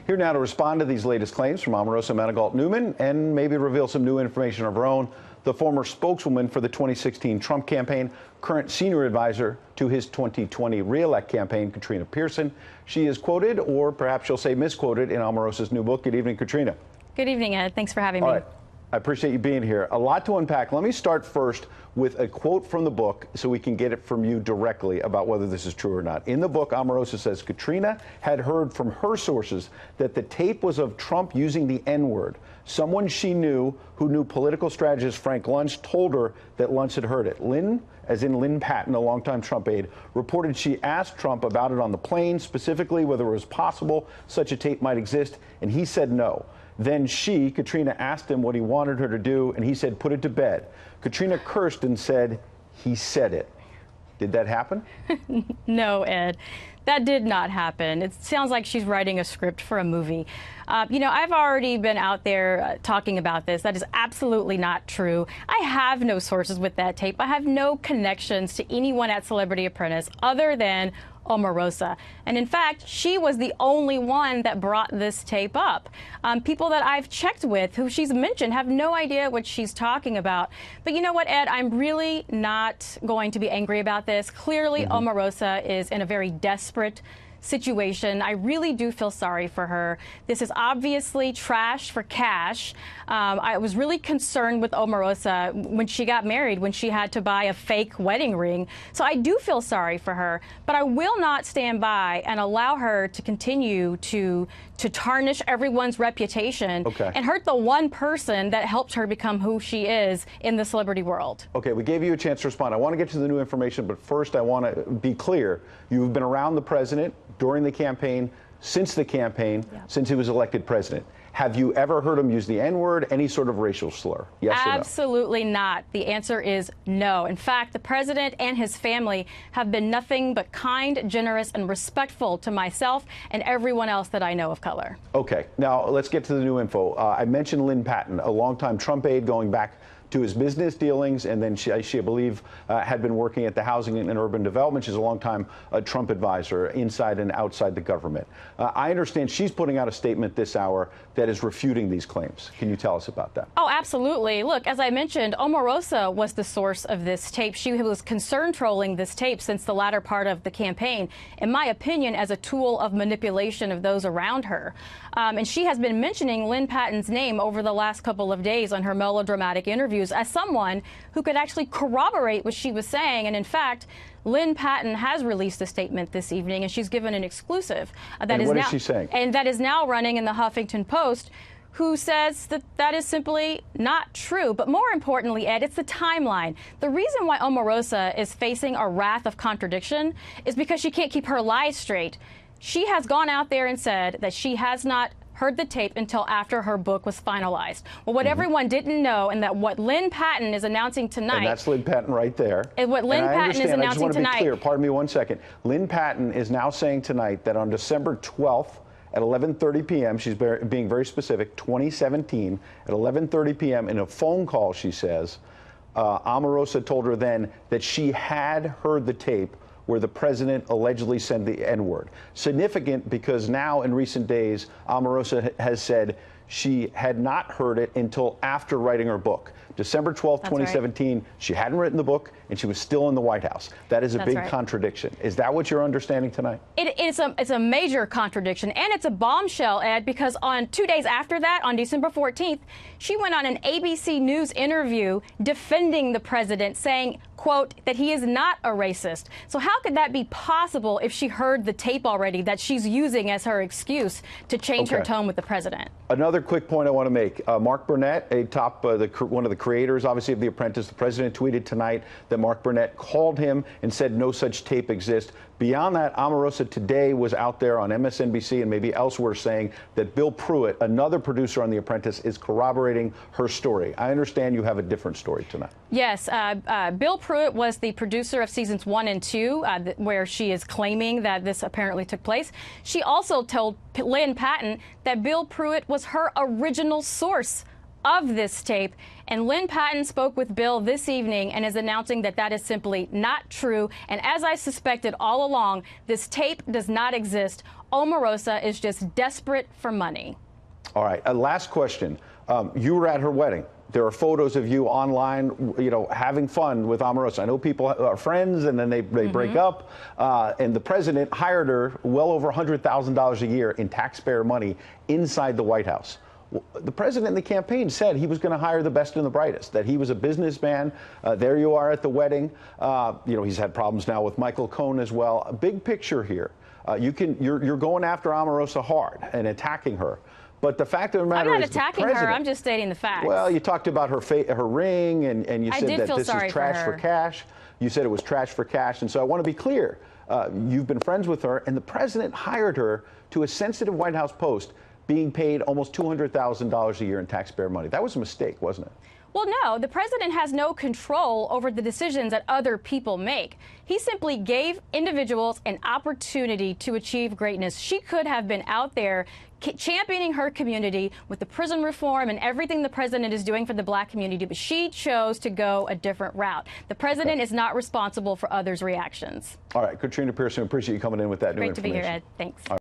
Here now to respond to these latest claims from Omarosa Manigault Newman and maybe reveal some new information of her own, the former spokeswoman for the 2016 Trump campaign, current senior advisor to his 2020 re-elect campaign, Katrina Pierson. She is quoted, or perhaps you'll say misquoted, in Omarosa's new book. Good evening, Katrina. Good evening, Ed. Thanks for having me. All right. I appreciate you being here. A lot to unpack. Let me start first with a quote from the book so we can get it from you directly about whether this is true or not. In the book, Omarosa says Katrina had heard from her sources that the tape was of Trump using the N-word. Someone she knew who knew political strategist Frank Luntz told her that Luntz had heard it. Lynn, as in Lynn Patton, a longtime Trump aide, reported she asked Trump about it on the plane, specifically whether it was possible such a tape might exist, and he said no. Then she, Katrina, asked him what he wanted her to do, and he said, put it to bed. Katrina cursed and said, he said it. Did that happen? No, Ed. That did not happen. It sounds like she's writing a script for a movie. You know, I've already been out there talking about this. That is absolutely not true. I have no sources with that tape. I have no connections to anyone at Celebrity Apprentice other than Omarosa. And in fact, she was the only one that brought this tape up. People that I've checked with, who she's mentioned, have no idea what she's talking about. But you know what, Ed? I'm really not going to be angry about this. Clearly, Omarosa is in a very desperate situation. I really do feel sorry for her. This is obviously trash for cash. I was really concerned with Omarosa when she got married, when she had to buy a fake wedding ring. So I do feel sorry for her, but I will not stand by and allow her to continue to tarnish everyone's reputation and hurt the one person that helped her become who she is in the celebrity world. Okay, we gave you a chance to respond. I want to get to the new information, but first I want to be clear. You've been around the president during the campaign, since the campaign, since he was elected president. Have you ever heard him use the N-word, any sort of racial slur? Yes or no? Absolutely not. The answer is no. In fact, the president and his family have been nothing but kind, generous, and respectful to myself and everyone else that I know of color. Okay, now let's get to the new info. I mentioned Lynn Patton, a longtime Trump aide going back to his business dealings, and then she I believe, had been working at the Housing and Urban Development. She's a longtime Trump advisor inside and outside the government. I understand she's putting out a statement this hour that is refuting these claims. Can you tell us about that? Oh, absolutely. Look, as I mentioned, Omarosa was the source of this tape. She was concern trolling this tape since the latter part of the campaign, in my opinion, as a tool of manipulation of those around her. And she has been mentioning Lynn Patton's name over the last couple of days on her melodramatic interviews as someone who could actually corroborate what she was saying. And in fact, Lynn Patton has released a statement this evening, and she's given an exclusive that is now, is she saying? And that is now running in the Huffington Post, who says that that is simply not true. But more importantly, Ed, it's the timeline. The reason why Omarosa is facing a wrath of contradiction is because she can't keep her lies straight. She has gone out there and said that she has not heard the tape until after her book was finalized. Well, what everyone didn't know, and that what Lynn Patton is announcing tonight. And that's Lynn Patton right there. And what Lynn Patton is announcing tonight. I just want to be clear. Pardon me one second. Lynn Patton is now saying tonight that on December 12th at 11:30 p.m., she's being very specific, 2017, at 11:30 p.m. in a phone call, she says, Omarosa told her then that she had heard the tape where the president allegedly said the N-word. Significant because now in recent days, Omarosa has said she had not heard it until after writing her book. December 12th, 2017, she hadn't written the book, and she was still in the White House. That is a big contradiction. Is that what you're understanding tonight? It's a major contradiction, and it's a bombshell, Ed, because on 2 days after that, on December 14th, she went on an ABC News interview defending the president, saying, quote, that he is not a racist. So how could that be possible if she heard the tape already that she's using as her excuse to change her tone with the president? Another quick point I want to make. Mark Burnett, a top, one of the creators, obviously, of The Apprentice, the president tweeted tonight that Mark Burnett called him and said no such tape exists. Beyond that, Omarosa today was out there on MSNBC and maybe elsewhere saying that Bill Pruitt, another producer on The Apprentice, is corroborating her story. I understand you have a different story tonight. Yes, Bill Pruitt was the producer of seasons 1 and 2, where she is claiming that this apparently took place. She also told Lynn Patton that Bill Pruitt was her original source of this tape. And Lynn Patton spoke with Bill this evening and is announcing that that is simply not true. And as I suspected all along, this tape does not exist. Omarosa is just desperate for money. All right. Last question. You were at her wedding. There are photos of you online, you know, having fun with Omarosa. I know people are friends and then they break up. And the president hired her well over $100,000 a year in taxpayer money inside the White House. The president in the campaign said he was going to hire the best and the brightest, that he was a businessman. There you are at the wedding. You know, he's had problems now with Michael Cohen as well. A big picture here. You're going after Omarosa hard and attacking her. But the fact of the matter is, I'm not attacking her. I'm just stating the facts. Well, you talked about her ring, and you said that this is trash for cash. You said it was trash for cash, and so I want to be clear. You've been friends with her, and the president hired her to a sensitive White House post, being paid almost $200,000 a year in taxpayer money. That was a mistake, wasn't it? Well, no, the president has no control over the decisions that other people make. He simply gave individuals an opportunity to achieve greatness. She could have been out there championing her community with the prison reform and everything the president is doing for the black community, but she chose to go a different route. The president is not responsible for others' reactions. All right, Katrina Pierson, appreciate you coming in with that new information. Great to be here, Ed. Thanks.